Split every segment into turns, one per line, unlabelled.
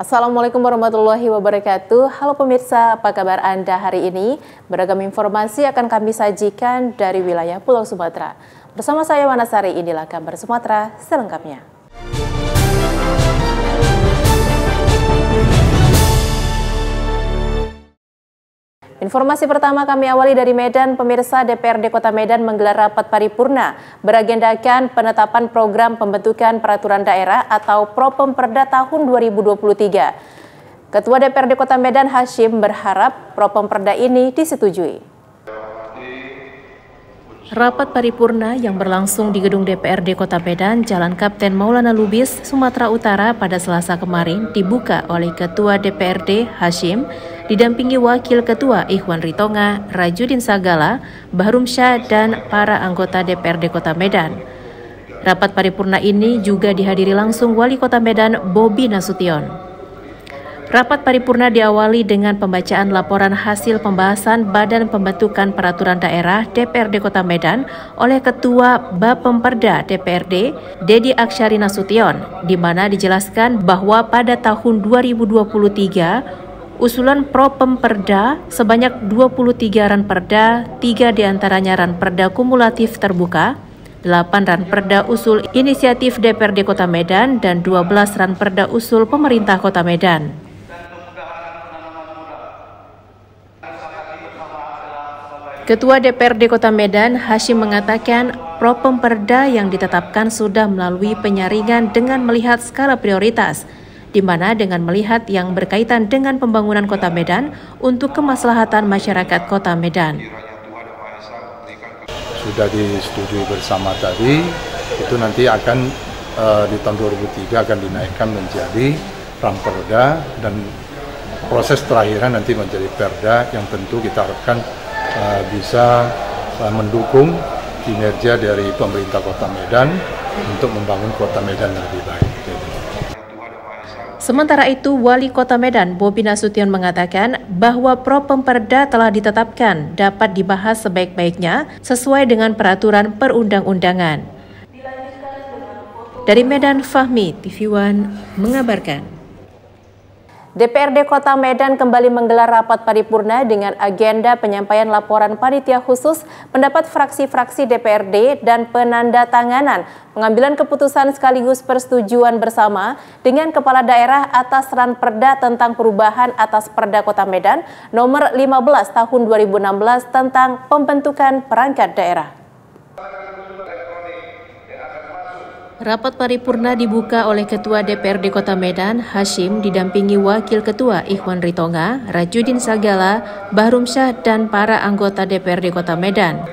Assalamualaikum warahmatullahi wabarakatuh. Halo pemirsa, apa kabar Anda hari ini? Beragam informasi akan kami sajikan dari wilayah Pulau Sumatera. Bersama saya Wanasari, inilah kabar Sumatera selengkapnya. Informasi pertama kami awali dari Medan. Pemirsa, DPRD Kota Medan menggelar rapat paripurna beragendakan penetapan program pembentukan peraturan daerah atau Propemperda tahun 2023. Ketua DPRD Kota Medan Hashim berharap Propemperda ini disetujui. Rapat paripurna yang berlangsung di gedung DPRD Kota Medan, Jalan Kapten Maulana Lubis, Sumatera Utara pada Selasa kemarin dibuka oleh Ketua DPRD Hashim, didampingi Wakil Ketua Ikhwan Ritonga, Rajudin Sagala, Bahrum Syah, dan para anggota DPRD Kota Medan. Rapat paripurna ini juga dihadiri langsung Wali Kota Medan Bobi Nasution. Rapat paripurna diawali dengan pembacaan laporan hasil pembahasan Badan Pembentukan Peraturan Daerah DPRD Kota Medan oleh Ketua Bapemperda DPRD Dedi Aksyari Nasution, di mana dijelaskan bahwa pada tahun 2023 usulan Propemperda sebanyak 23 ranperda, 3 diantaranya ranperda kumulatif terbuka, 8 ranperda usul inisiatif DPRD Kota Medan, dan 12 ranperda usul pemerintah Kota Medan. Ketua DPRD Kota Medan, Hashim, mengatakan Propemperda yang ditetapkan sudah melalui penyaringan dengan melihat skala prioritas, di mana dengan melihat yang berkaitan dengan pembangunan Kota Medan untuk kemaslahatan masyarakat Kota Medan.
Sudah disetujui bersama tadi, itu nanti akan di tahun 2003 akan dinaikkan menjadi Ramperda, dan proses terakhiran nanti menjadi Perda yang tentu kita harapkan bisa mendukung kinerja dari pemerintah Kota Medan untuk membangun Kota Medan yang lebih baik.
Sementara itu, Wali Kota Medan Bobi Nasution mengatakan bahwa Propemperda telah ditetapkan dapat dibahas sebaik-baiknya sesuai dengan peraturan perundang-undangan. Dari Medan, Fahmi, TV One mengabarkan. DPRD Kota Medan kembali menggelar rapat paripurna dengan agenda penyampaian laporan panitia khusus, pendapat fraksi-fraksi DPRD, dan penandatanganan pengambilan keputusan sekaligus persetujuan bersama dengan Kepala Daerah atas ranperda tentang perubahan atas Perda Kota Medan nomor 15 tahun 2016 tentang pembentukan perangkat daerah. Rapat paripurna dibuka oleh Ketua DPRD Kota Medan, Hashim, didampingi Wakil Ketua Ikhwan Ritonga, Rajudin Sagala, Bahrum Syah, dan para anggota DPRD Kota Medan.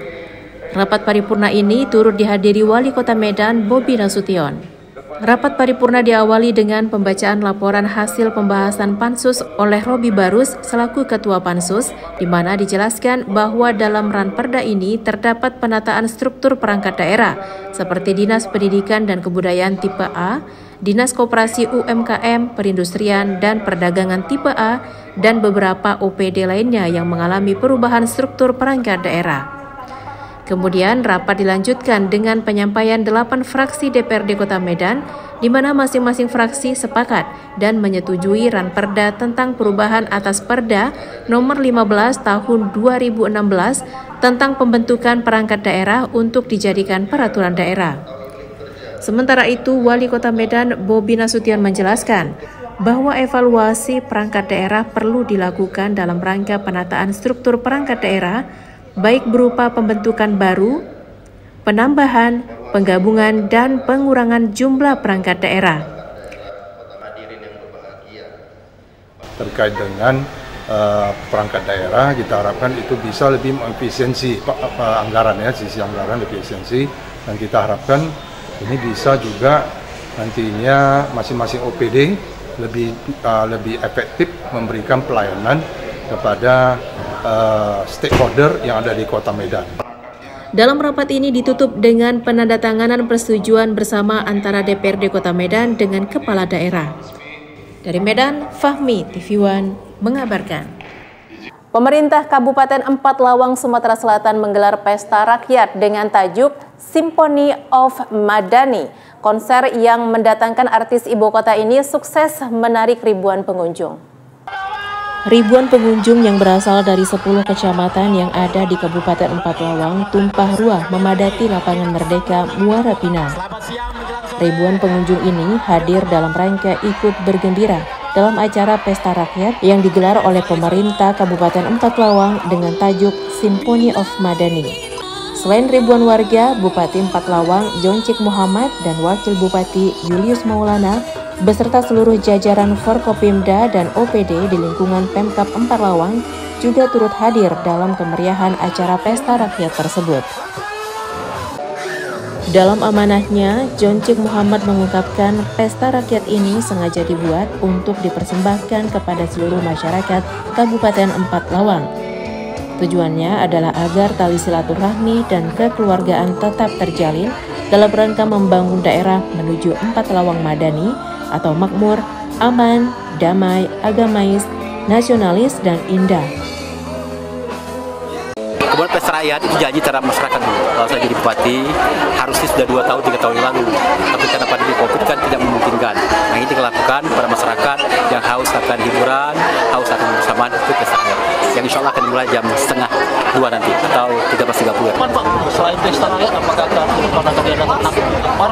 Rapat paripurna ini turut dihadiri Wali Kota Medan, Bobi Nasution. Rapat paripurna diawali dengan pembacaan laporan hasil pembahasan Pansus oleh Robi Barus selaku Ketua Pansus, di mana dijelaskan bahwa dalam ranperda ini terdapat penataan struktur perangkat daerah seperti Dinas Pendidikan dan Kebudayaan tipe A, Dinas Koperasi UMKM, Perindustrian dan Perdagangan tipe A, dan beberapa OPD lainnya yang mengalami perubahan struktur perangkat daerah. Kemudian rapat dilanjutkan dengan penyampaian 8 fraksi DPRD Kota Medan, di mana masing-masing fraksi sepakat dan menyetujui ranperda tentang perubahan atas Perda nomor 15 tahun 2016 tentang pembentukan perangkat daerah untuk dijadikan peraturan daerah. Sementara itu, Wali Kota Medan Bobi Nasution menjelaskan bahwa evaluasi perangkat daerah perlu dilakukan dalam rangka penataan struktur perangkat daerah, baik berupa pembentukan baru, penambahan, penggabungan, dan pengurangan jumlah perangkat daerah.
Terkait dengan perangkat daerah, kita harapkan itu bisa lebih mengefisiensi anggaran, ya, sisi anggaran lebih efisiensi, dan kita harapkan ini bisa juga nantinya masing-masing OPD lebih efektif memberikan pelayanan kepada stakeholder yang ada di Kota Medan.
Dalam rapat ini ditutup dengan penandatanganan persetujuan bersama antara DPRD Kota Medan dengan Kepala Daerah. Dari Medan, Fahmi, TV One mengabarkan. Pemerintah Kabupaten Empat Lawang, Sumatera Selatan menggelar pesta rakyat dengan tajuk Symphony of Madani. Konser yang mendatangkan artis ibu kota ini sukses menarik ribuan pengunjung. Ribuan pengunjung yang berasal dari 10 kecamatan yang ada di Kabupaten Empat Lawang tumpah ruah memadati lapangan Merdeka Muara Pinang. Ribuan pengunjung ini hadir dalam rangka ikut bergembira dalam acara pesta rakyat yang digelar oleh pemerintah Kabupaten Empat Lawang dengan tajuk Symphony of Madani. Selain ribuan warga, Bupati Empat Lawang Joncik Muhammad dan Wakil Bupati Julius Maulana beserta seluruh jajaran Forkopimda dan OPD di lingkungan Pemkab Empat Lawang juga turut hadir dalam kemeriahan acara pesta rakyat tersebut. Dalam amanahnya, Joncik Muhammad mengungkapkan pesta rakyat ini sengaja dibuat untuk dipersembahkan kepada seluruh masyarakat Kabupaten Empat Lawang. Tujuannya adalah agar tali silaturahmi dan kekeluargaan tetap terjalin dalam rangka membangun daerah menuju Empat Lawang Madani atau makmur, aman, damai, agamais, nasionalis, dan indah.
Kemudian pesta rakyat itu janji terhadap masyarakat dulu. Kalau saya jadi bupati, harusnya sudah 2 tahun, 3 tahun yang lalu. Tapi karena pandemi COVID kan tidak memungkinkan. Nah, ini kita lakukan pada masyarakat yang haus akan hiburan, haus akan kebersamaan, itu pesta rakyat. Yang insya Allah akan dimulai jam 1:30 nanti, atau 13.30.
Pak, selain pesta rakyat, apakah ada kegiatan akbar?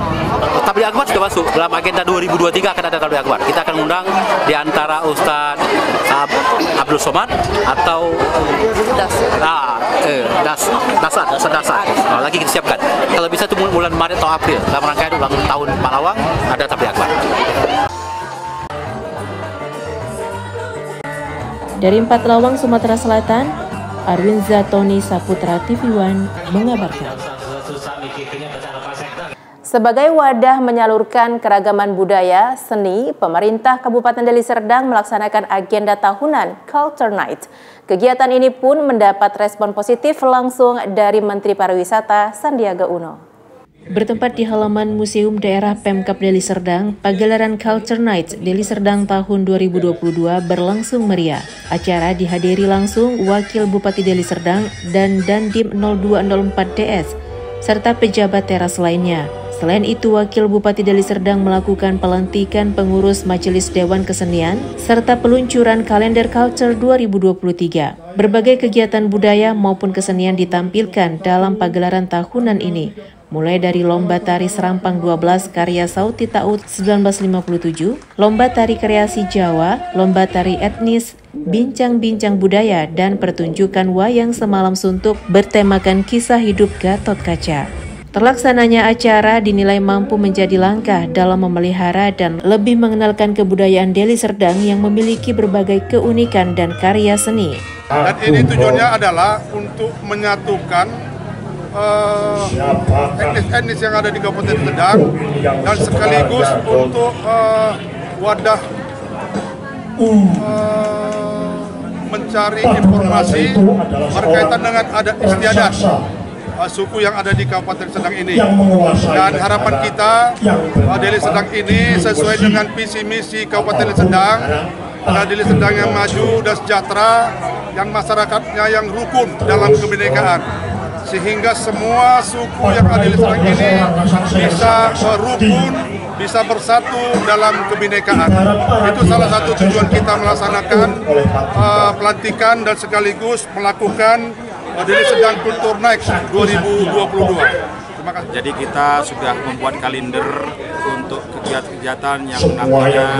Tabligh akbar sudah masuk. Dalam agenda 2023 akan ada tabligh akbar. Kita akan undang di antara Ustadz Abdul Somad atau Dasar. Nah, lagi kita siapkan. Kalau bisa itu bulan Maret atau April. Dalam rangkaian ulang tahun Pak Lawang ada tabligh akbar.
Dari Empat Lawang, Sumatera Selatan, Arwin Zatoni Saputra TV One mengabarkan. Sebagai wadah menyalurkan keragaman budaya, seni, pemerintah Kabupaten Deli Serdang melaksanakan agenda tahunan Culture Night. Kegiatan ini pun mendapat respon positif langsung dari Menteri Pariwisata Sandiaga Uno. Bertempat di halaman Museum Daerah Pemkab Deli Serdang, pagelaran Culture Night Deli Serdang tahun 2022 berlangsung meriah. Acara dihadiri langsung Wakil Bupati Deli Serdang dan Dandim 0204 DS, serta pejabat teras lainnya. Selain itu, Wakil Bupati Deli Serdang melakukan pelantikan pengurus Majelis Dewan Kesenian serta peluncuran kalender Culture 2023. Berbagai kegiatan budaya maupun kesenian ditampilkan dalam pagelaran tahunan ini, mulai dari Lomba Tari Serampang 12 karya Sauti Taut 1957, Lomba Tari Kreasi Jawa, Lomba Tari Etnis, Bincang-bincang budaya, dan pertunjukan wayang semalam suntuk bertemakan kisah hidup Gatot Kaca. Terlaksananya acara dinilai mampu menjadi langkah dalam memelihara dan lebih mengenalkan kebudayaan Deli Serdang yang memiliki berbagai keunikan dan karya seni.
Dan ini tujuannya adalah untuk menyatukan etnis-etnis yang ada di Kabupaten Serdang dan sekaligus untuk wadah mencari informasi berkaitan dengan adat istiadat suku yang ada di Kabupaten Serdang ini. Dan harapan kita Deli Serdang ini sesuai dengan visi misi Kabupaten Deli Serdang, Deli Serdang yang maju dan sejahtera, yang masyarakatnya yang rukun dalam kebinekaan, sehingga semua suku yang ada di Serdang ini bisa rukun, bisa bersatu dalam kebinekaan. Itu salah satu tujuan kita melaksanakan pelantikan dan sekaligus melakukan Deli Serdang Culture Night 2022. Terima kasih.
Jadi kita sudah membuat kalender untuk kegiatan-kegiatan yang namanya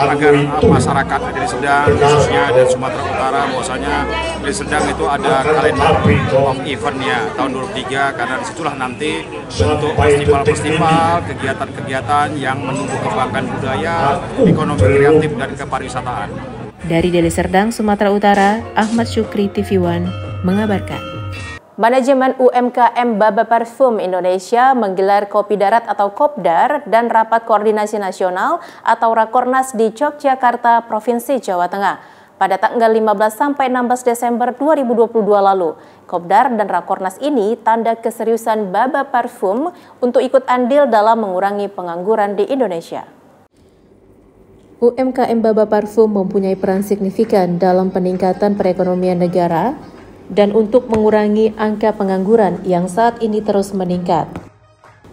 agar masyarakat Deli Serdang khususnya dan Sumatera Utara bahwasanya Deli Serdang itu ada kalender of eventnya tahun 2023, karena disitulah nanti bentuk festival-festival, kegiatan-kegiatan yang menumbuh kembangkan budaya, ekonomi kreatif, dan kepariwisataan.
Dari Deli Serdang, Sumatera Utara, Ahmad Syukri TV One mengabarkan. Manajemen UMKM Baba Parfum Indonesia menggelar Kopi Darat atau Kopdar dan Rapat Koordinasi Nasional atau Rakornas di Yogyakarta, Provinsi Jawa Tengah pada tanggal 15 sampai 16 Desember 2022 lalu. Kopdar dan Rakornas ini tanda keseriusan Baba Parfum untuk ikut andil dalam mengurangi pengangguran di Indonesia. UMKM Baba Parfum mempunyai peran signifikan dalam peningkatan perekonomian negara dan untuk mengurangi angka pengangguran yang saat ini terus meningkat.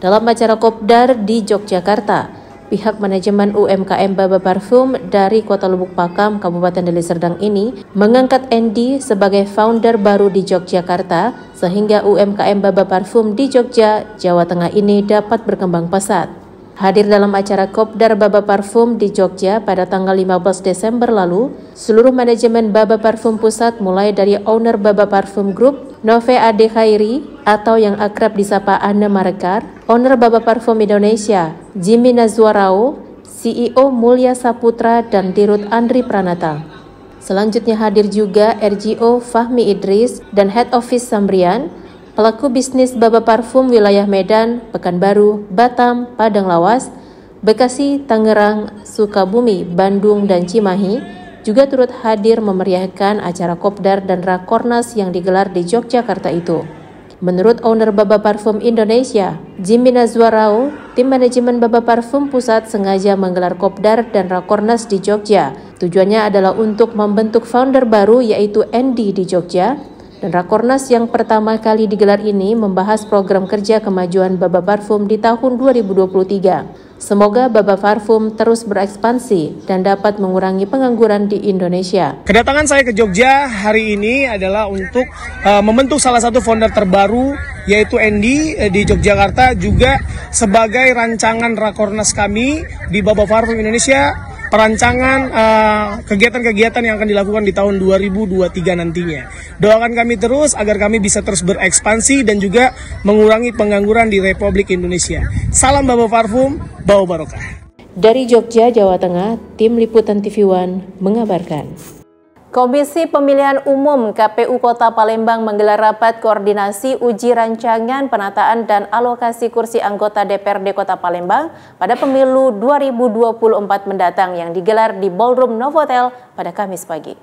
Dalam acara Kopdar di Yogyakarta, pihak manajemen UMKM Baba Parfum dari Kota Lubuk Pakam, Kabupaten Deli Serdang ini mengangkat Andy sebagai founder baru di Yogyakarta sehingga UMKM Baba Parfum di Jogja, Jawa Tengah ini dapat berkembang pesat. Hadir dalam acara Kopdar Baba Parfum di Jogja pada tanggal 15 Desember lalu, seluruh manajemen Baba Parfum Pusat mulai dari owner Baba Parfum Group, Nove Ade Khairi atau yang akrab disapa Anna Marekar, owner Baba Parfum Indonesia, Jimmy Nazwarao, CEO Mulya Saputra dan Dirut Andri Pranata. Selanjutnya hadir juga RGO Fahmi Idris dan Head Office Sambrian, pelaku bisnis Baba Parfum wilayah Medan, Pekanbaru, Batam, Padang Lawas, Bekasi, Tangerang, Sukabumi, Bandung, dan Cimahi juga turut hadir memeriahkan acara Kopdar dan Rakornas yang digelar di Yogyakarta itu. Menurut owner Baba Parfum Indonesia, Jimmy Nazwarao, tim manajemen Baba Parfum Pusat sengaja menggelar Kopdar dan Rakornas di Jogja. Tujuannya adalah untuk membentuk founder baru yaitu Andy di Jogja. Dan Rakornas yang pertama kali digelar ini membahas program kerja kemajuan Baba Parfum di tahun 2023. Semoga Baba Parfum terus berekspansi dan dapat mengurangi pengangguran di Indonesia.
Kedatangan saya ke Jogja hari ini adalah untuk membentuk salah satu founder terbaru yaitu Andy di Yogyakarta, juga sebagai rancangan Rakornas kami di Baba Parfum Indonesia. Perancangan kegiatan-kegiatan yang akan dilakukan di tahun 2023 nantinya. Doakan kami terus agar kami bisa terus berekspansi dan juga mengurangi pengangguran di Republik Indonesia. Salam Baba Parfum, Bau Barokah.
Dari Jogja, Jawa Tengah, Tim Liputan TV One mengabarkan. Komisi Pemilihan Umum KPU Kota Palembang menggelar rapat koordinasi uji rancangan penataan dan alokasi kursi anggota DPRD Kota Palembang pada pemilu 2024 mendatang yang digelar di Ballroom Novotel pada Kamis pagi.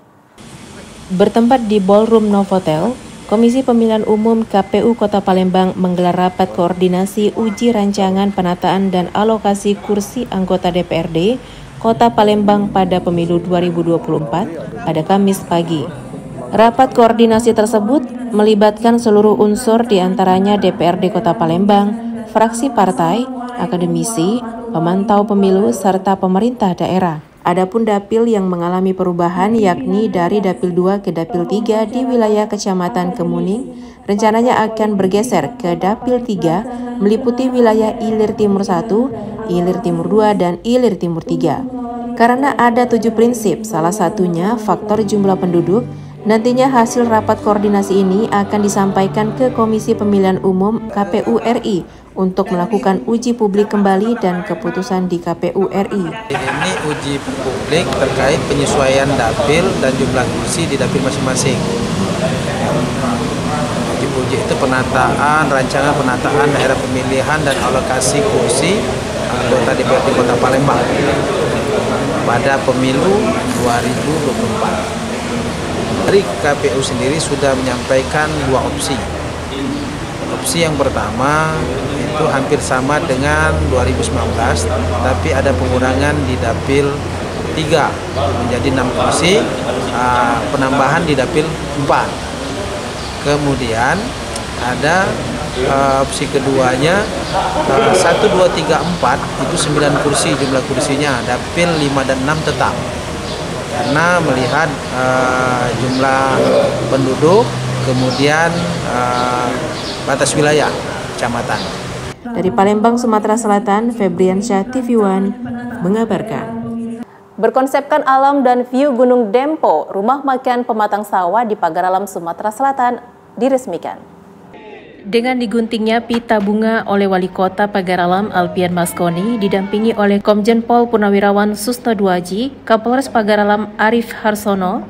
Bertempat di Ballroom Novotel, Komisi Pemilihan Umum KPU Kota Palembang menggelar rapat koordinasi uji rancangan penataan dan alokasi kursi anggota DPRD Kota Palembang pada pemilu 2024 pada Kamis pagi. Rapat koordinasi tersebut melibatkan seluruh unsur diantaranya DPRD Kota Palembang, fraksi partai, akademisi, pemantau pemilu, serta pemerintah daerah. Adapun dapil yang mengalami perubahan yakni dari Dapil 2 ke Dapil 3 di wilayah Kecamatan Kemuning, rencananya akan bergeser ke Dapil 3 meliputi wilayah Ilir Timur 1, Ilir Timur 2, dan Ilir Timur 3. Karena ada 7 prinsip, salah satunya faktor jumlah penduduk, nantinya hasil rapat koordinasi ini akan disampaikan ke Komisi Pemilihan Umum KPU RI untuk melakukan uji publik kembali dan keputusan di KPU RI.
Ini uji publik terkait penyesuaian dapil dan jumlah kursi di dapil masing-masing. Uji itu penataan, rancangan penataan daerah pemilihan dan alokasi kursi anggota DPRD Kota Palembang pada pemilu 2024. Dari KPU sendiri sudah menyampaikan 2 opsi. Opsi yang pertama itu hampir sama dengan 2019, tapi ada pengurangan di Dapil 3 menjadi 6 kursi, penambahan di Dapil 4. Kemudian ada opsi keduanya 1, 2, 3, 4 itu 9 kursi jumlah kursinya, Dapil 5 dan 6 tetap. Karena melihat jumlah penduduk, kemudian batas wilayah kecamatan.
Dari Palembang, Sumatera Selatan, Febriansyah TV One mengabarkan. Berkonsepkan alam dan view Gunung Dempo, rumah makan pematang sawah di Pagar Alam, Sumatera Selatan diresmikan. Dengan diguntingnya pita bunga oleh Wali Kota Pagar Alam Alpian Maskoni didampingi oleh Komjen Pol Purnawirawan Susno Duaji, Kapolres Pagar Alam Arif Harsono,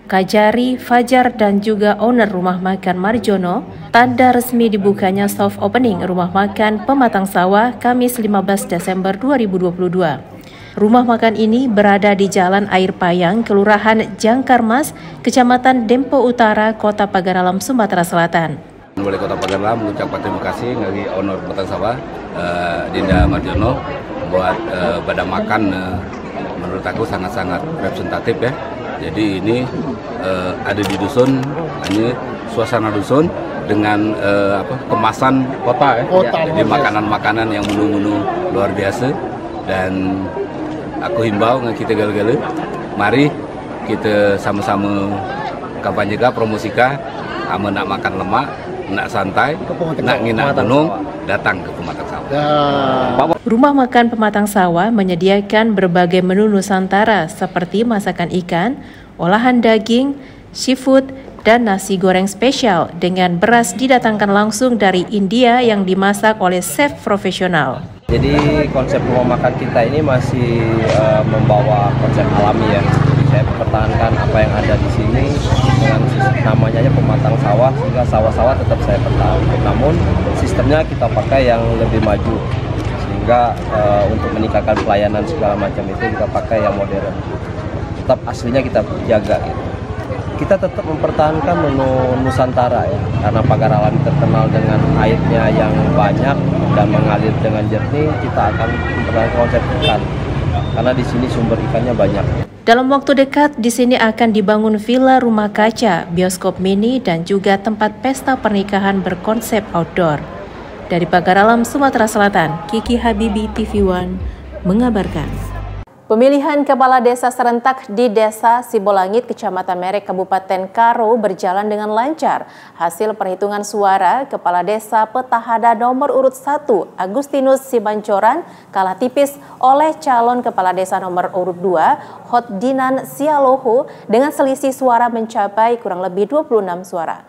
Kajari Fajar dan juga owner rumah makan Marjono, tanda resmi dibukanya soft opening rumah makan Pematang Sawah Kamis 15 Desember 2022. Rumah makan ini berada di Jalan Air Payang, Kelurahan Jangkarmas, Kecamatan Dempo Utara, Kota Pagar Alam, Sumatera Selatan.
Wali Kota Pagar Alam mengucapkan terima kasih dari owner Pematang Sawah Dinda Marjono buat pada makan menurut aku sangat-sangat representatif ya. Jadi ini ada di dusun, ini suasana dusun dengan kemasan kota ya. Jadi makanan-makanan yang menu-menu luar biasa. Dan aku himbau dengan kita gal-gal, mari kita sama-sama kampanyekan, promosikan, nak makan lemak, nak santai, nak nginap gunung, datang ke Pematang Sawah.
Rumah makan Pematang Sawah menyediakan berbagai menu Nusantara seperti masakan ikan, olahan daging, seafood, dan nasi goreng spesial dengan beras didatangkan langsung dari India yang dimasak oleh chef profesional.
Jadi konsep rumah makan kita ini masih membawa konsep alami ya. Jadi saya pertahankan apa yang ada di sini dengan namanya Pematang Sawah, sehingga sawah-sawah tetap saya pertahankan. Namun sistemnya kita pakai yang lebih maju, sehingga untuk meningkatkan pelayanan segala macam itu kita pakai yang modern. Tetap aslinya kita jaga gitu. Kita tetap mempertahankan menu Nusantara ya, karena pagar alami terkenal dengan airnya yang banyak dan mengalir dengan jernih. Kita akan mempertahankan konsep ikan, karena di sini sumber ikannya banyak.
Dalam waktu dekat, di sini akan dibangun villa rumah kaca, bioskop mini, dan juga tempat pesta pernikahan berkonsep outdoor. Dari Pagar Alam, Sumatera Selatan, Kiki Habibi, TV One, mengabarkan. Pemilihan kepala desa serentak di Desa Sibolangit, Kecamatan Merek, Kabupaten Karo berjalan dengan lancar. Hasil perhitungan suara, Kepala Desa Petahana nomor urut 1, Agustinus Simancoran, kalah tipis oleh calon Kepala Desa nomor urut 2, Hotdinan Sialoho, dengan selisih suara mencapai kurang lebih 26 suara.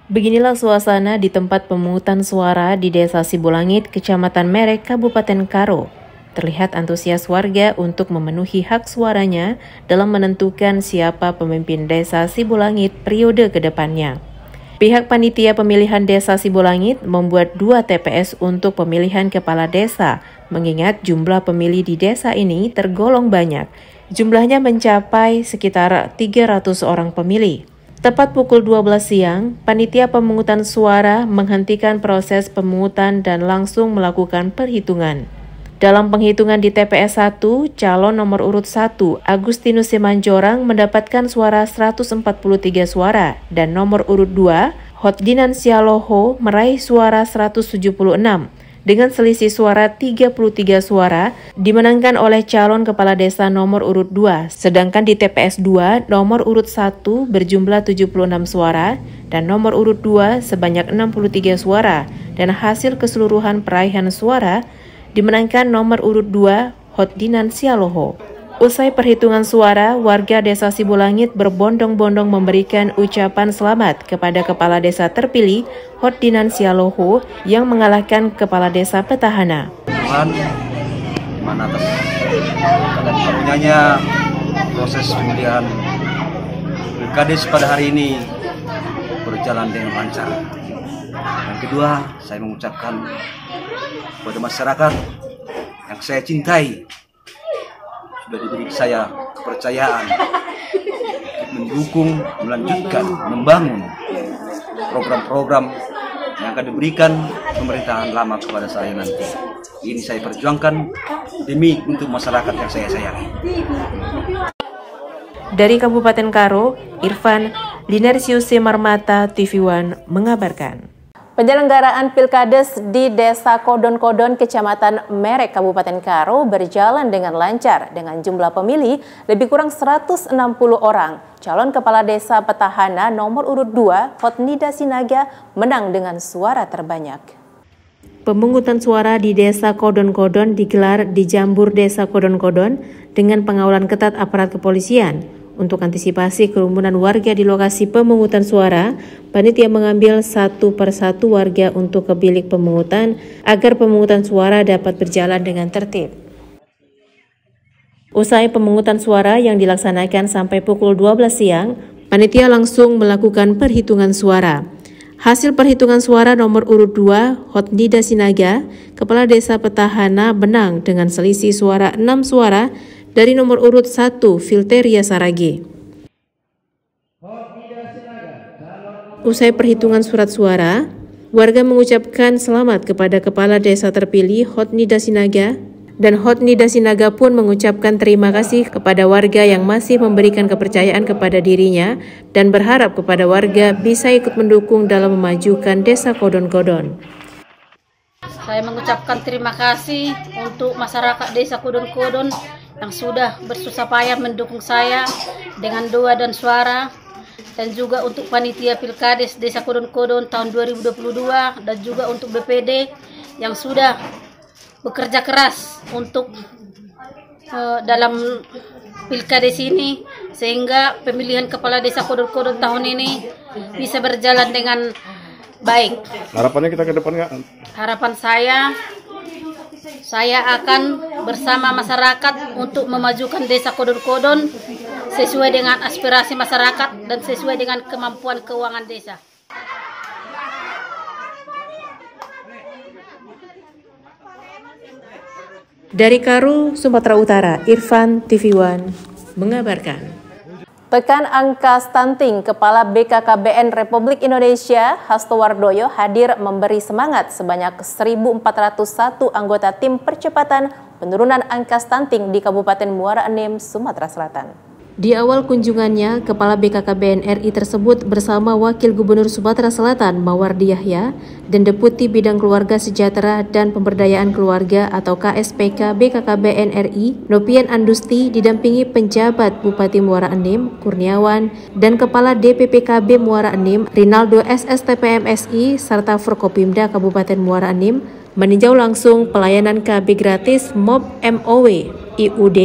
Beginilah suasana di tempat pemungutan suara di Desa Sibolangit, Kecamatan Merek, Kabupaten Karo. Terlihat antusias warga untuk memenuhi hak suaranya dalam menentukan siapa pemimpin Desa Sibolangit periode ke depannya. Pihak panitia pemilihan Desa Sibolangit membuat 2 TPS untuk pemilihan kepala desa, mengingat jumlah pemilih di desa ini tergolong banyak. Jumlahnya mencapai sekitar 300 orang pemilih. Tepat pukul 12 siang, panitia pemungutan suara menghentikan proses pemungutan dan langsung melakukan perhitungan. Dalam penghitungan di TPS 1, calon nomor urut 1, Agustinus Simanjorang mendapatkan suara 143 suara dan nomor urut 2, Hotdinan Sialoho meraih suara 176 dengan selisih suara 33 suara dimenangkan oleh calon kepala desa nomor urut 2. Sedangkan di TPS 2, nomor urut 1 berjumlah 76 suara dan nomor urut 2 sebanyak 63 suara dan hasil keseluruhan peraihan suara dimenangkan nomor urut 2, Hotdinan Sialoho. Usai perhitungan suara, warga Desa Sibolangit berbondong-bondong memberikan ucapan selamat kepada Kepala Desa terpilih, Hotdinan Sialoho, yang mengalahkan Kepala Desa Petahana.
Tuhan, mana atas dan karunianya proses pemilihan Pilkades pada hari ini berjalan dengan lancar. Yang kedua, saya mengucapkan kepada masyarakat yang saya cintai, sudah diberi saya kepercayaan untuk mendukung, melanjutkan, membangun program-program yang akan diberikan pemerintahan lama kepada saya nanti. Ini saya perjuangkan demi untuk masyarakat yang saya sayangi.
Dari Kabupaten Karo, Irfan Linersius Marmata, TV One mengabarkan. Penyelenggaraan Pilkades di Desa Kodon-Kodon, Kecamatan Merek, Kabupaten Karo berjalan dengan lancar dengan jumlah pemilih lebih kurang 160 orang. Calon Kepala Desa Petahana nomor urut 2, Hotnida Sinaga, menang dengan suara terbanyak. Pemungutan suara di Desa Kodon-Kodon digelar di Jambur Desa Kodon-Kodon dengan pengawalan ketat aparat kepolisian. Untuk antisipasi kerumunan warga di lokasi pemungutan suara, panitia mengambil satu persatu warga untuk ke bilik pemungutan agar pemungutan suara dapat berjalan dengan tertib. Usai pemungutan suara yang dilaksanakan sampai pukul 12 siang, panitia langsung melakukan perhitungan suara. Hasil perhitungan suara nomor urut 2, Hotnida Sinaga, Kepala Desa Petahana, menang dengan selisih suara 6 suara dari nomor urut 1, Filteria Saragi. Usai perhitungan surat suara, warga mengucapkan selamat kepada Kepala Desa terpilih Hotnida Sinaga Dan Hotni Dasinaga pun mengucapkan terima kasih kepada warga yang masih memberikan kepercayaan kepada dirinya dan berharap kepada warga bisa ikut mendukung dalam memajukan Desa Kodon-Kodon.
Saya mengucapkan terima kasih untuk masyarakat Desa Kodon-Kodon yang sudah bersusah payah mendukung saya dengan doa dan suara, dan juga untuk panitia Pilkades Desa Kodon-Kodon tahun 2022 dan juga untuk BPD yang sudah bekerja keras untuk dalam Pilkades ini sehingga pemilihan kepala Desa Kodon-Kodon tahun ini bisa berjalan dengan baik.
Harapannya kita ke depan nggak?
Harapan saya akan bersama masyarakat untuk memajukan Desa Kodon-Kodon sesuai dengan aspirasi masyarakat dan sesuai dengan kemampuan keuangan desa.
Dari Karu, Sumatera Utara, Irfan TV One mengabarkan. Tekan angka stunting, Kepala BKKBN Republik Indonesia Hasto Wardoyo hadir memberi semangat sebanyak 1.401 anggota tim percepatan penurunan angka stunting di Kabupaten Muara Enim, Sumatera Selatan. Di awal kunjungannya, Kepala BKKBN RI tersebut bersama Wakil Gubernur Sumatera Selatan Mawardi Yahya dan Deputi Bidang Keluarga Sejahtera dan Pemberdayaan Keluarga atau KSPK BKKBN RI Nopian Andusti didampingi penjabat Bupati Muara Enim Kurniawan dan Kepala DPPKB Muara Enim Rinaldo SSTPMSI serta Forkopimda Kabupaten Muara Enim meninjau langsung pelayanan KB gratis MOP MOW, IUD,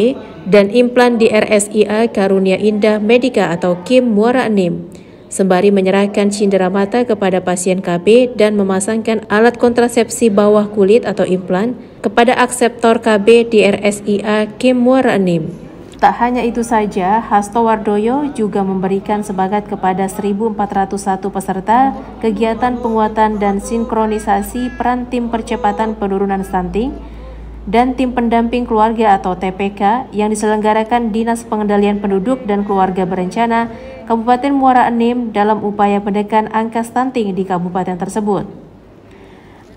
dan implan di RSIA Karunia Indah Medika atau KIM Muara Enim, sembari menyerahkan cindera mata kepada pasien KB dan memasangkan alat kontrasepsi bawah kulit atau implan kepada akseptor KB di RSIA KIM Muara Enim. Tak hanya itu saja, Hasto Wardoyo juga memberikan semangat kepada 1.401 peserta kegiatan penguatan dan sinkronisasi peran tim percepatan penurunan stunting dan tim pendamping keluarga atau TPK yang diselenggarakan Dinas Pengendalian Penduduk dan Keluarga Berencana Kabupaten Muara Enim dalam upaya menekan angka stunting di kabupaten tersebut.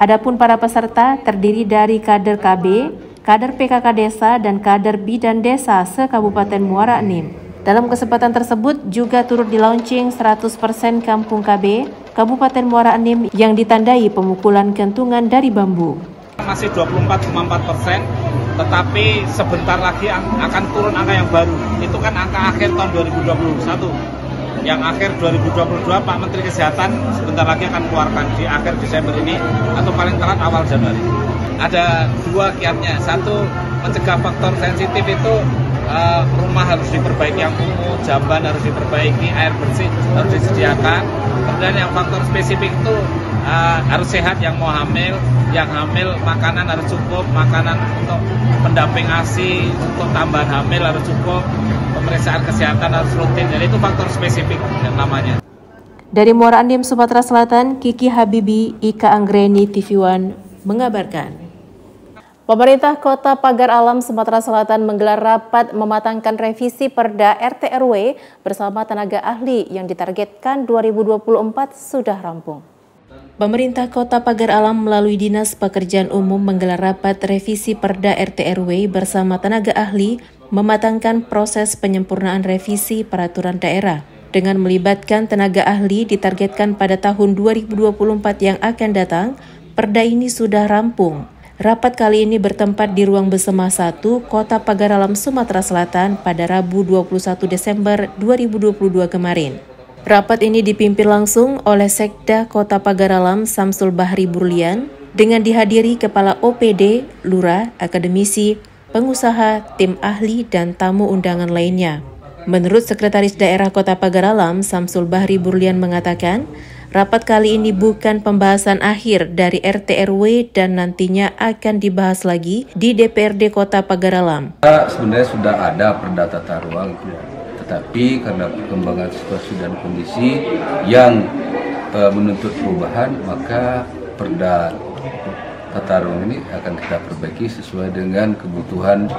Adapun para peserta terdiri dari kader KB, kader PKK Desa, dan kader Bidan Desa se-Kabupaten Muara Enim. Dalam kesempatan tersebut juga turut di-launching 100% Kampung KB Kabupaten Muara Enim yang ditandai pemukulan gantungan dari bambu.
Masih 24,4%, tetapi sebentar lagi akan turun angka yang baru. Itu kan angka akhir tahun 2021. Yang akhir 2022 Pak Menteri Kesehatan sebentar lagi akan keluarkan di akhir Desember ini atau paling telat awal Januari. Ada dua kiatnya. Satu, mencegah faktor sensitif itu rumah harus diperbaiki yang kumuh, jamban harus diperbaiki, air bersih harus disediakan. Kemudian yang faktor spesifik itu harus sehat, yang mau hamil, yang hamil makanan harus cukup, makanan untuk pendamping ASI, untuk tambahan hamil harus cukup, pemeriksaan kesehatan harus rutin. Jadi itu faktor spesifik yang namanya.
Dari Muara Enim, Sumatera Selatan, Kiki Habibi, Ika Anggreni, TV One mengabarkan. Pemerintah Kota Pagar Alam, Sumatera Selatan menggelar rapat mematangkan revisi Perda RT/RW bersama tenaga ahli yang ditargetkan 2024 sudah rampung. Pemerintah Kota Pagar Alam melalui Dinas Pekerjaan Umum menggelar rapat revisi Perda RT/RW bersama tenaga ahli mematangkan proses penyempurnaan revisi peraturan daerah. Dengan melibatkan tenaga ahli ditargetkan pada tahun 2024 yang akan datang, Perda ini sudah rampung. Rapat kali ini bertempat di Ruang Besema 1, Kota Pagar Alam, Sumatera Selatan pada Rabu 21 Desember 2022 kemarin. Rapat ini dipimpin langsung oleh Sekda Kota Pagar Alam Samsul Bahri Burlian dengan dihadiri Kepala OPD, Lurah, akademisi, pengusaha, tim ahli, dan tamu undangan lainnya. Menurut Sekretaris Daerah Kota Pagar Alam Samsul Bahri Burlian mengatakan, rapat kali ini bukan pembahasan akhir dari RT/RW dan nantinya akan dibahas lagi di DPRD Kota Pagar Alam.
Sebenarnya sudah ada perda tata ruang, tetapi karena perkembangan situasi dan kondisi yang menuntut perubahan, maka perda tata ruang ini akan kita perbaiki sesuai dengan kebutuhan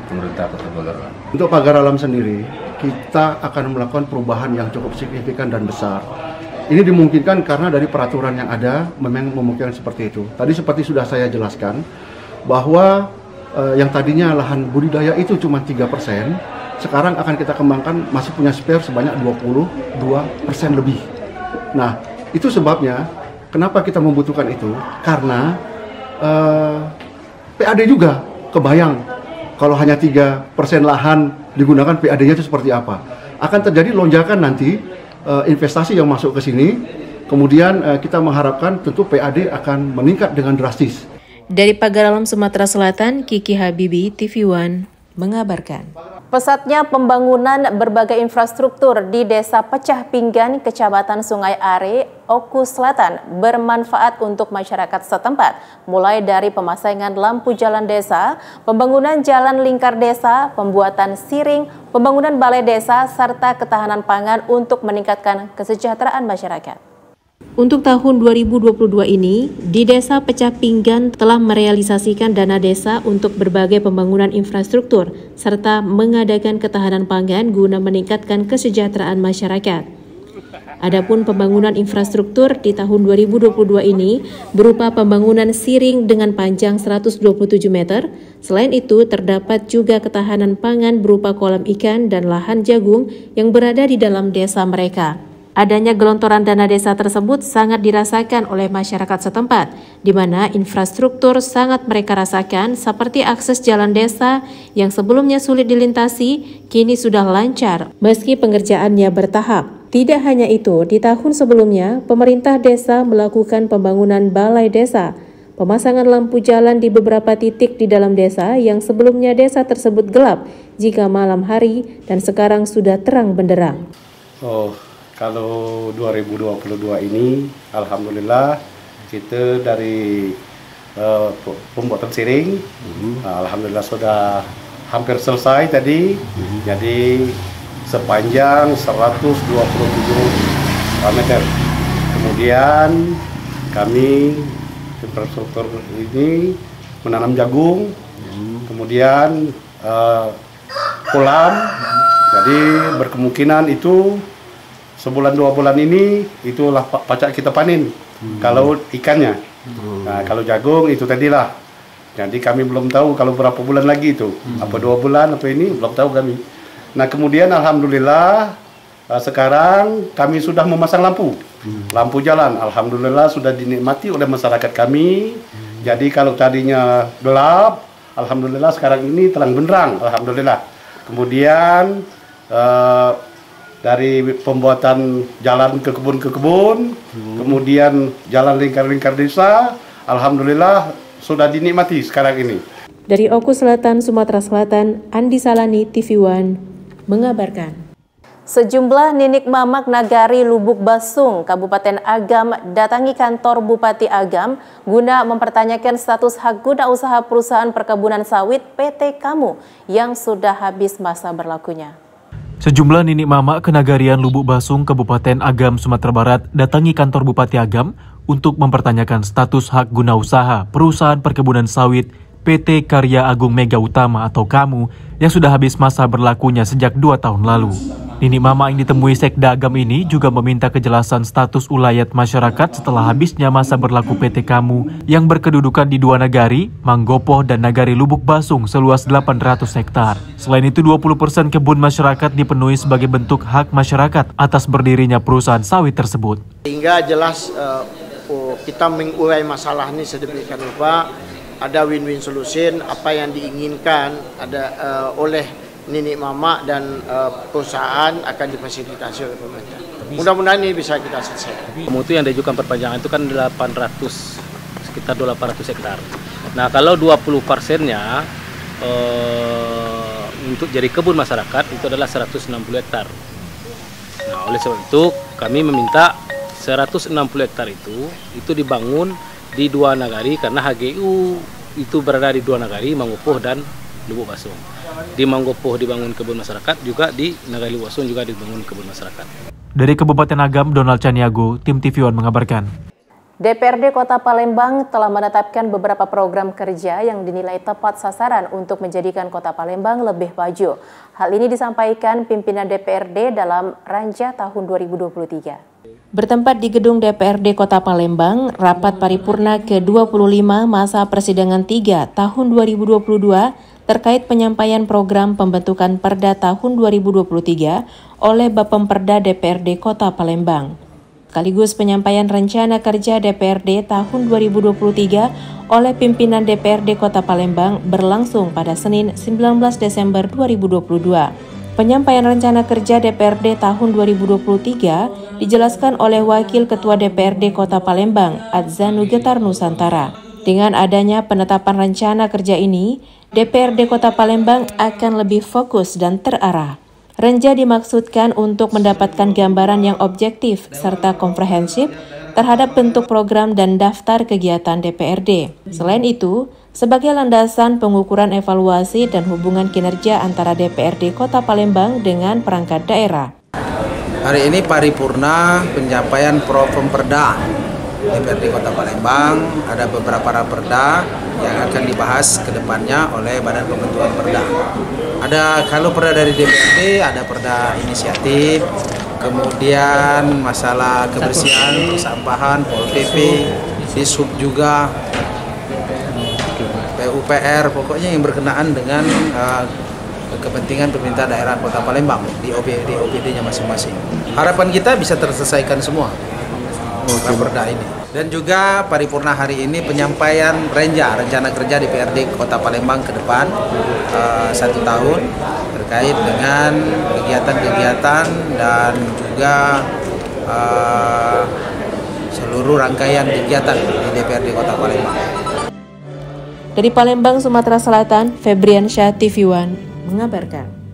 pemerintah Kota Pagar Alam.
Untuk Pagar Alam sendiri, kita akan melakukan perubahan yang cukup signifikan dan besar. Ini dimungkinkan karena dari peraturan yang ada memang memungkinkan seperti itu. Tadi seperti sudah saya jelaskan, bahwa yang tadinya lahan budidaya itu cuma 3%, sekarang akan kita kembangkan masih punya spare sebanyak 22% lebih. Nah, itu sebabnya kenapa kita membutuhkan itu, karena PAD juga kebayang kalau hanya 3% lahan digunakan, PAD-nya itu seperti apa. Akan terjadi lonjakan nanti investasi yang masuk ke sini, kemudian kita mengharapkan tentu PAD akan meningkat dengan drastis.
Dari Pagar Alam Sumatera Selatan, Kiki Habibi, TV One, mengabarkan.
Pesatnya pembangunan berbagai infrastruktur di Desa Pecah Pinggan, Kecamatan Sungai Are, Oku Selatan bermanfaat untuk masyarakat setempat, mulai dari pemasangan lampu jalan desa, pembangunan jalan lingkar desa, pembuatan siring, pembangunan balai desa, serta ketahanan pangan untuk meningkatkan kesejahteraan masyarakat.
Untuk tahun 2022 ini, di Desa Pecah Pinggan telah merealisasikan dana desa untuk berbagai pembangunan infrastruktur serta mengadakan ketahanan pangan guna meningkatkan kesejahteraan masyarakat. Adapun pembangunan infrastruktur di tahun 2022 ini berupa pembangunan siring dengan panjang 127 meter. Selain itu, terdapat juga ketahanan pangan berupa kolam ikan dan lahan jagung yang berada di dalam desa mereka. Adanya gelontoran dana desa tersebut sangat dirasakan oleh masyarakat setempat, di mana infrastruktur sangat mereka rasakan seperti akses jalan desa yang sebelumnya sulit dilintasi, kini sudah lancar meski pengerjaannya bertahap. Tidak hanya itu, di tahun sebelumnya, pemerintah desa melakukan pembangunan balai desa, pemasangan lampu jalan di beberapa titik di dalam desa yang sebelumnya desa tersebut gelap jika malam hari dan sekarang sudah terang benderang.
Kalau 2022 ini, alhamdulillah kita dari pembuatan siring, alhamdulillah sudah hampir selesai tadi. Jadi sepanjang 127 meter. Kemudian kami infrastruktur ini menanam jagung, kemudian kolam. Jadi berkemungkinan itu sebulan 2 bulan ini itulah pacak kita panen. Kalau ikannya, nah kalau jagung itu tadilah. Jadi kami belum tahu kalau berapa bulan lagi itu, apa 2 bulan apa ini belum tahu kami. Nah kemudian alhamdulillah sekarang kami sudah memasang lampu jalan. Alhamdulillah sudah dinikmati oleh masyarakat kami. Jadi kalau tadinya gelap, alhamdulillah sekarang ini terang benderang, alhamdulillah. Kemudian dari pembuatan jalan ke kebun, kemudian jalan lingkar-lingkar desa, alhamdulillah sudah dinikmati sekarang ini.
Dari Oku Selatan, Sumatera Selatan, Andi Salani, TV One, mengabarkan.
Sejumlah ninik mamak Nagari Lubuk Basung, Kabupaten Agam datangi kantor Bupati Agam guna mempertanyakan status hak guna usaha perusahaan perkebunan sawit PT Kamu yang sudah habis masa berlakunya.
Sejumlah ninik mamak kenagarian Lubuk Basung, Kabupaten Agam, Sumatera Barat datangi kantor Bupati Agam untuk mempertanyakan status hak guna usaha perusahaan perkebunan sawit PT Karya Agung Mega Utama atau Kamu yang sudah habis masa berlakunya sejak 2 tahun lalu. Ninik mama yang ditemui Sekda Agam ini juga meminta kejelasan status ulayat masyarakat setelah habisnya masa berlaku PT Kamu yang berkedudukan di 2 nagari, Manggopoh dan Nagari Lubuk Basung seluas 800 hektar. Selain itu 20% kebun masyarakat dipenuhi sebagai bentuk hak masyarakat atas berdirinya perusahaan sawit tersebut.
Hingga jelas kita mengurai masalah ini sedemikian rupa, ada win-win solution apa yang diinginkan oleh ninik mama dan perusahaan akan difasilitasi oleh pemerintah. Mudah-mudahan ini bisa kita selesaikan.
Mutu yang diajukan perpanjangan itu kan sekitar 800 hektar. Nah kalau 20%-nya untuk jadi kebun masyarakat itu adalah 160 hektar. Nah oleh sebab itu kami meminta 160 hektar itu dibangun di 2 nagari karena HGU itu berada di 2 nagari, Manggopoh dan Lubuk Basung. Di Manggopoh dibangun kebun masyarakat, juga di Nagari Lubuk Basung juga dibangun kebun masyarakat.
Dari Kabupaten Agam, Donald Caniago, tim TV One mengabarkan.
DPRD Kota Palembang telah menetapkan beberapa program kerja yang dinilai tepat sasaran untuk menjadikan Kota Palembang lebih maju. Hal ini disampaikan pimpinan DPRD dalam Ranja tahun 2023. Bertempat di gedung DPRD Kota Palembang, rapat paripurna ke-25 masa persidangan 3 tahun 2022 terkait penyampaian program pembentukan Perda tahun 2023 oleh Bapemperda DPRD Kota Palembang. Sekaligus penyampaian rencana kerja DPRD tahun 2023 oleh pimpinan DPRD Kota Palembang berlangsung pada Senin 19 Desember 2022. Penyampaian rencana kerja DPRD tahun 2023 dijelaskan oleh Wakil Ketua DPRD Kota Palembang, Adzanu Getar Nusantara. Dengan adanya penetapan rencana kerja ini, DPRD Kota Palembang akan lebih fokus dan terarah. Renja dimaksudkan untuk mendapatkan gambaran yang objektif serta komprehensif terhadap bentuk program dan daftar kegiatan DPRD. Selain itu, sebagai landasan pengukuran evaluasi dan hubungan kinerja antara DPRD Kota Palembang dengan perangkat daerah.
Hari ini paripurna penyampaian Pemperda DPRD Kota Palembang. Ada beberapa raperda yang akan dibahas ke depannya oleh Badan Pembentukan Perda. Ada kalau perda dari DPRD, ada perda inisiatif, kemudian masalah kebersihan, persampahan, Pol PP, Dishub juga, PUPR, pokoknya yang berkenaan dengan kepentingan pemerintah daerah Kota Palembang di OPD-nya masing-masing. Harapan kita bisa terselesaikan semua perda ini. Dan juga paripurna hari ini penyampaian rencana kerja DPRD Kota Palembang ke depan 1 tahun terkait dengan kegiatan-kegiatan dan juga seluruh rangkaian kegiatan di DPRD Kota Palembang.
Dari Palembang, Sumatera Selatan, Febriansyah TV One mengabarkan.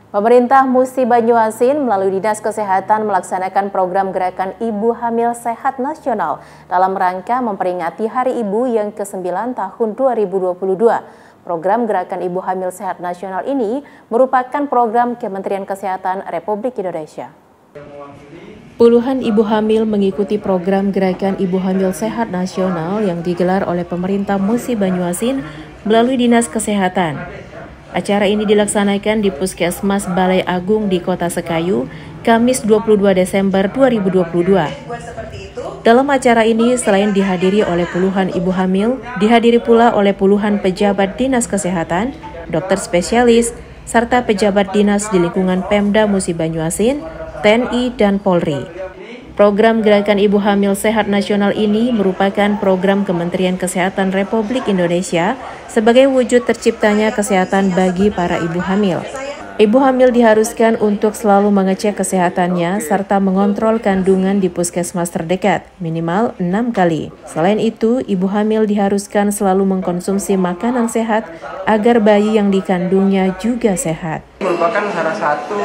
Pemerintah Musi Banyuasin melalui Dinas Kesehatan melaksanakan program Gerakan Ibu Hamil Sehat Nasional dalam rangka memperingati Hari Ibu yang ke-9 tahun 2022. Program Gerakan Ibu Hamil Sehat Nasional ini merupakan program Kementerian Kesehatan Republik Indonesia. Puluhan ibu hamil mengikuti program Gerakan Ibu Hamil Sehat Nasional yang digelar oleh pemerintah Musi Banyuasin melalui Dinas Kesehatan. Acara ini dilaksanakan di Puskesmas Balai Agung di Kota Sekayu, Kamis 22 Desember 2022. Dalam acara ini, selain dihadiri oleh puluhan ibu hamil, dihadiri pula oleh puluhan pejabat dinas kesehatan, dokter spesialis, serta pejabat dinas di lingkungan Pemda Musi Banyuasin, TNI, dan Polri. Program Gerakan Ibu Hamil Sehat Nasional ini merupakan program Kementerian Kesehatan Republik Indonesia sebagai wujud terciptanya kesehatan bagi para ibu hamil. Ibu hamil diharuskan untuk selalu mengecek kesehatannya serta mengontrol kandungan di puskesmas terdekat, minimal 6 kali. Selain itu, ibu hamil diharuskan selalu mengkonsumsi makanan sehat agar bayi yang dikandungnya juga sehat.
Merupakan salah satu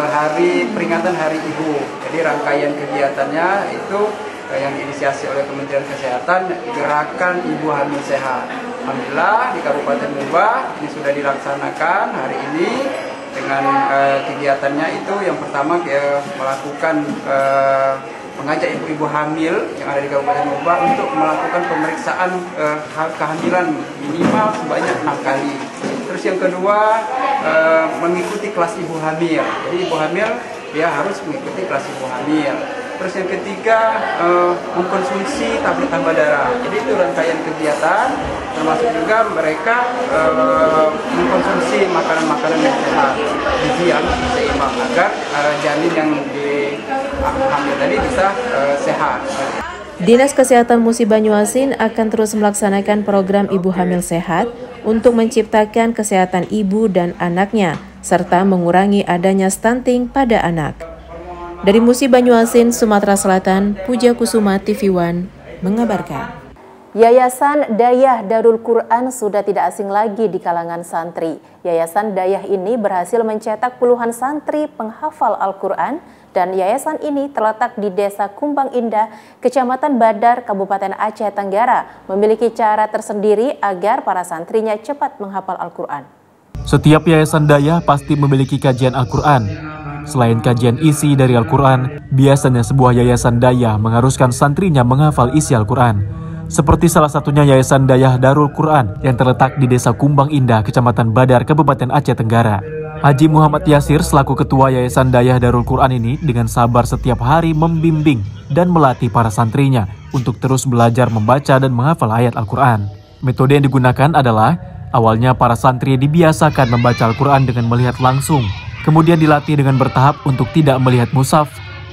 hari peringatan Hari Ibu. Jadi rangkaian kegiatannya itu yang diinisiasi oleh Kementerian Kesehatan, Gerakan Ibu Hamil Sehat. Alhamdulillah di Kabupaten Muba ini sudah dilaksanakan hari ini dengan kegiatannya itu yang pertama melakukan mengajak ibu-ibu hamil yang ada di Kabupaten Muba untuk melakukan pemeriksaan kehamilan minimal sebanyak 6 kali. Terus yang kedua mengikuti kelas ibu hamil. Jadi ibu hamil dia harus mengikuti kelas ibu hamil. Terus yang ketiga mengkonsumsi tablet tambah darah. Jadi itu rangkaian kegiatan, termasuk juga mereka mengkonsumsi makanan-makanan yang sehat, gizi yang seimbang agar janin yang dihamil tadi bisa sehat.
Dinas Kesehatan Musi Banyuasin akan terus melaksanakan program Ibu Hamil Sehat untuk menciptakan kesehatan ibu dan anaknya, serta mengurangi adanya stunting pada anak. Dari Musi Banyuasin, Sumatera Selatan, Puja Kusuma TV One mengabarkan. Yayasan Dayah Darul Quran sudah tidak asing lagi di kalangan santri. Yayasan Dayah ini berhasil mencetak puluhan santri penghafal Al-Quran dan yayasan ini terletak di Desa Kumbang Indah, Kecamatan Badar, Kabupaten Aceh Tenggara, memiliki cara tersendiri agar para santrinya cepat menghafal Al-Quran.
Setiap yayasan Dayah pasti memiliki kajian Al-Quran. Selain kajian isi dari Al-Quran, biasanya sebuah yayasan dayah mengharuskan santrinya menghafal isi Al-Quran. Seperti salah satunya Yayasan Dayah Darul Quran yang terletak di Desa Kumbang Indah, Kecamatan Badar, Kabupaten Aceh Tenggara. Haji Muhammad Yasir selaku Ketua Yayasan Dayah Darul Quran ini dengan sabar setiap hari membimbing dan melatih para santrinya untuk terus belajar membaca dan menghafal ayat Al-Quran. Metode yang digunakan adalah awalnya para santri dibiasakan membaca Al-Quran dengan melihat langsung, kemudian dilatih dengan bertahap untuk tidak melihat mushaf.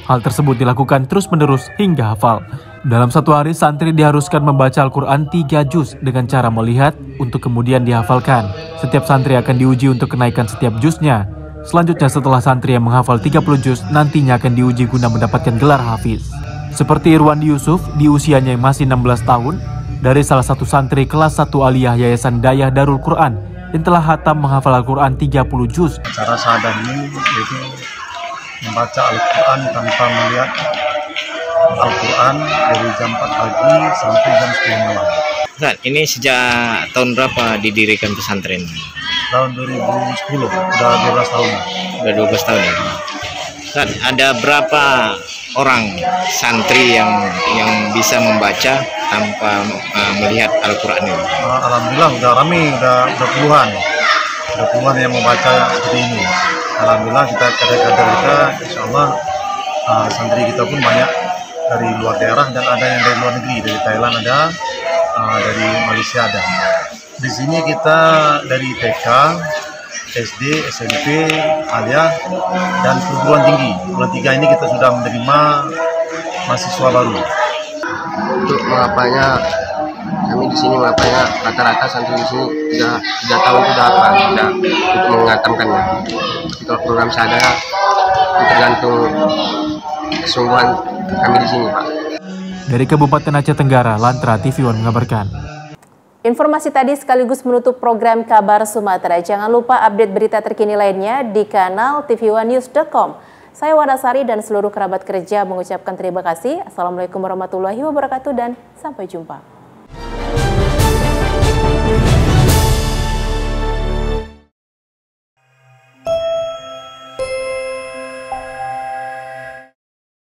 Hal tersebut dilakukan terus-menerus hingga hafal. Dalam satu hari, santri diharuskan membaca Al-Quran 3 juz dengan cara melihat untuk kemudian dihafalkan. Setiap santri akan diuji untuk kenaikan setiap juznya. Selanjutnya setelah santri yang menghafal 30 juz, nantinya akan diuji guna mendapatkan gelar hafiz. Seperti Irwandi Yusuf di usianya yang masih 16 tahun, dari salah satu santri kelas 1 aliyah Yayasan Dayah Darul Quran yang telah hatam menghafal Al-Quran 30 juz.
Cara sadari yaitu membaca Al-Quran tanpa melihat Al-Quran dari jam 4 pagi sampai jam 10 malam.
Ustaz, ini sejak tahun berapa didirikan pesantren?
Tahun 2010, udah 12 tahun.
Udah 12 tahun ya. Ustaz, ada berapa orang santri yang bisa membaca tanpa melihat Al-Quran ini?
Alhamdulillah udah rame, udah puluhan. Udah puluhan yang membaca seperti ini. Alhamdulillah kita kadang-kadang kita, insya Allah santri kita pun banyak dari luar daerah dan ada yang dari luar negeri, dari Thailand ada, dari Malaysia ada. Di sini kita dari TK, SD, SMP, aliyah, dan perguruan tinggi. Perguruan tinggi ini kita sudah menerima mahasiswa baru.
Untuk menghafalnya, kami di sini menghafalnya rata-rata santri di sini 3 tahun sudah hafal, sudah untuk mengatamkannya. Tapi kalau program sadar tergantung kesungguhan kami di sini, Pak.
Dari Kabupaten Aceh Tenggara, Lantra TV One mengabarkan.
Informasi tadi sekaligus menutup program Kabar Sumatera. Jangan lupa update berita terkini lainnya di kanal tv1news.com. Saya Wanasari dan seluruh kerabat kerja mengucapkan terima kasih. Assalamualaikum warahmatullahi wabarakatuh dan sampai jumpa.